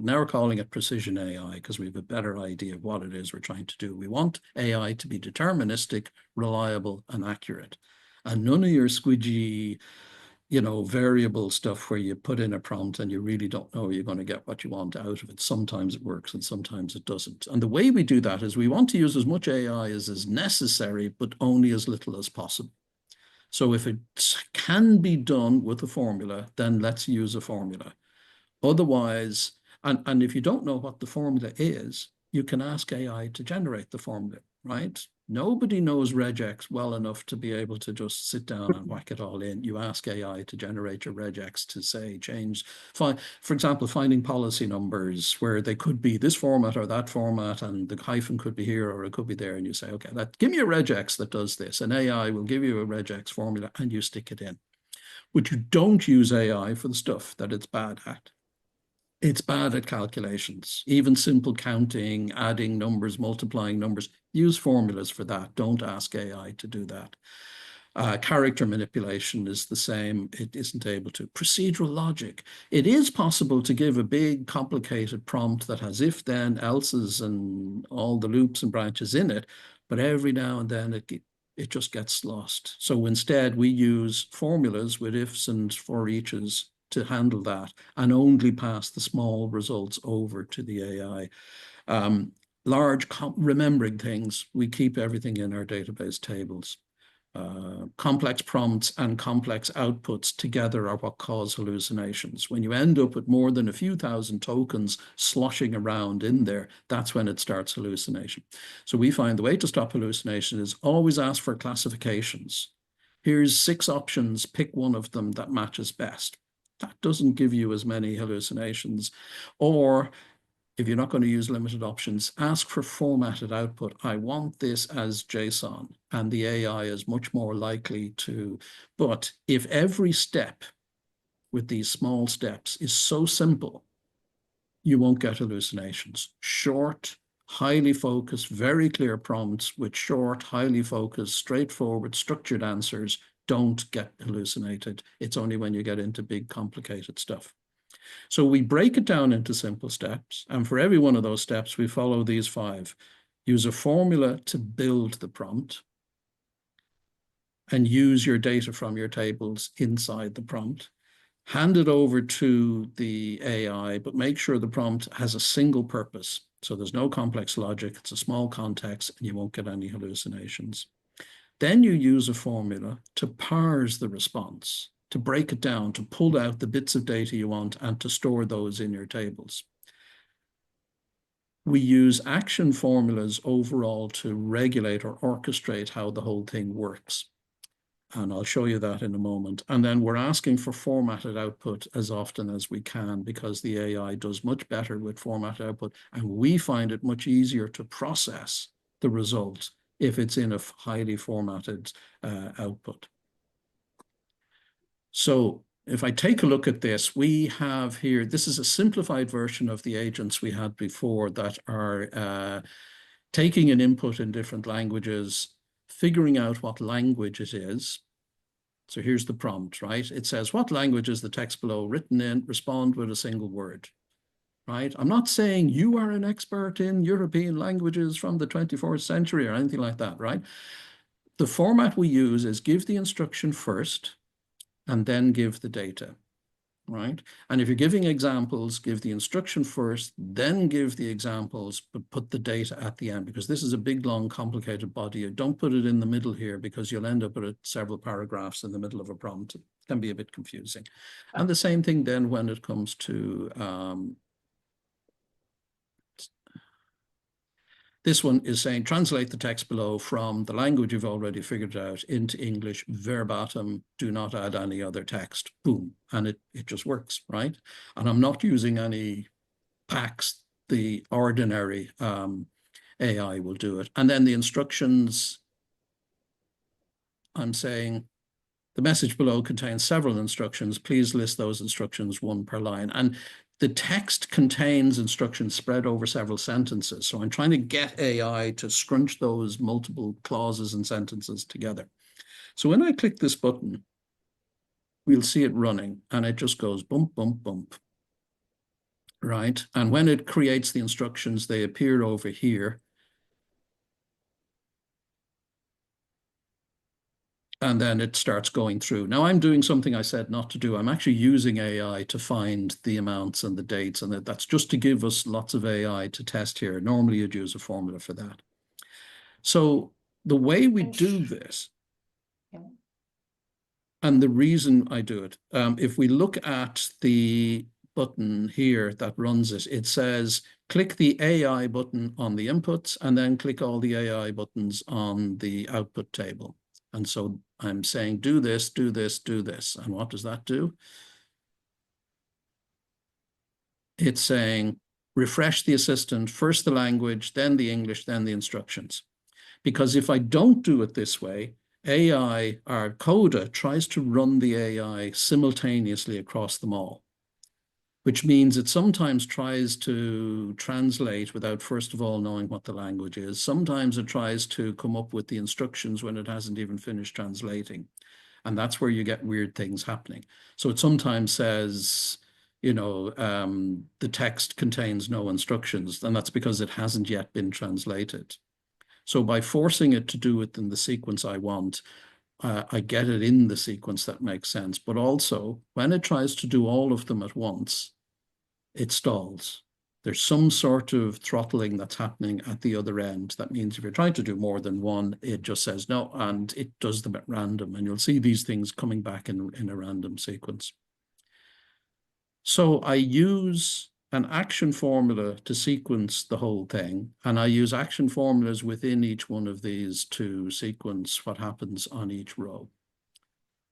Now we're calling it precision AI because we have a better idea of what it is we're trying to do. We want AI to be deterministic, reliable, and accurate. And none of your squidgy, variable stuff where you put in a prompt and you really don't know you're going to get what you want out of it. Sometimes it works and sometimes it doesn't. And the way we do that is we want to use as much AI as is necessary, but only as little as possible. So if it can be done with a formula, then let's use a formula. Otherwise, and if you don't know what the formula is, you can ask AI to generate the formula, right? Nobody knows regex well enough to be able to just sit down and whack it all in. You ask AI to generate your regex to say change, for example, finding policy numbers where they could be this format or that format, and the hyphen could be here or it could be there, and you say, okay, give me a regex that does this, and AI will give you a regex formula and you stick it in. But you don't use AI for the stuff that it's bad at. It's bad at calculations, even simple counting, adding numbers, multiplying numbers. Use formulas for that. Don't ask AI to do that. Character manipulation is the same. It isn't able to. Procedural logic. It is possible to give a big, complicated prompt that has if, then, else's, and all the loops and branches in it, but every now and then it just gets lost. So instead, we use formulas with ifs and for eaches to handle that and only pass the small results over to the AI. Remembering things, we keep everything in our database tables. Complex prompts and complex outputs together are what cause hallucinations. When you end up with more than a few thousand tokens sloshing around in there, that's when it starts hallucination. So we find the way to stop hallucination is always ask for classifications. Here's 6 options, pick one of them that matches best. That doesn't give you as many hallucinations. Or if you're not going to use limited options, ask for formatted output. I want this as JSON, and the AI is much more likely to. But if every step with these small steps is so simple, you won't get hallucinations. Short, highly focused, very clear prompts with short, highly focused, straightforward, structured answers don't get hallucinated. It's only when you get into big, complicated stuff. So we break it down into simple steps. And for every one of those steps, we follow these 5. Use a formula to build the prompt and use your data from your tables inside the prompt. Hand it over to the AI, but make sure the prompt has a single purpose. So there's no complex logic. It's a small context, and you won't get any hallucinations. Then you use a formula to parse the response, to break it down, to pull out the bits of data you want and to store those in your tables. We use action formulas overall to regulate or orchestrate how the whole thing works. And I'll show you that in a moment. And then we're asking for formatted output as often as we can because the AI does much better with formatted output. And we find it much easier to process the results if it's in a highly formatted output. So if I take a look at this, we have here, this is a simplified version of the agents we had before that are taking an input in different languages, figuring out what language it is. So here's the prompt, right? It says, what language is the text below written in? Respond with a single word. Right? I'm not saying you are an expert in European languages from the 24th century or anything like that, right? The format we use is give the instruction first and then give the data, right? And if you're giving examples, give the instruction first, then give the examples, but put the data at the end because this is a big, long, complicated body. Don't put it in the middle here because you'll end up with several paragraphs in the middle of a prompt. It can be a bit confusing. And the same thing then when it comes to this one is saying, translate the text below from the language you've already figured out into English verbatim, do not add any other text, boom. And it just works, right? And I'm not using any packs, the ordinary AI will do it. And then the instructions, I'm saying, the message below contains several instructions. Please list those instructions 1 per line. And the text contains instructions spread over several sentences. So I'm trying to get AI to scrunch those multiple clauses and sentences together. So when I click this button, we'll see it running and it just goes bump, bump, bump. right? And when it creates the instructions, they appear over here. And then it starts going through. Now I'm doing something I said not to do. I'm actually using AI to find the amounts and the dates, and that's just to give us lots of AI to test here. Normally you'd use a formula for that. So the way we do this, and the reason I do it, if we look at the button here that runs it, it says click the AI button on the inputs and then click all the AI buttons on the output table. And so I'm saying do this, do this, do this. And what does that do? It's saying refresh the assistant, first the language, then the English, then the instructions. Because if I don't do it this way, AI, our CODA, tries to run the AI simultaneously across them all, which means it sometimes tries to translate without first of all knowing what the language is. Sometimes it tries to come up with the instructions when it hasn't even finished translating. And that's where you get weird things happening. So it sometimes says, you know, the text contains no instructions, and that's because it hasn't yet been translated. So by forcing it to do it in the sequence I want, I get it in the sequence that makes sense. But also, when it tries to do all of them at once, it stalls. There's some sort of throttling that's happening at the other end. That means if you're trying to do more than one, it just says no, and it does them at random. And you'll see these things coming back in a random sequence. So I use an action formula to sequence the whole thing, and I use action formulas within each one of these to sequence what happens on each row.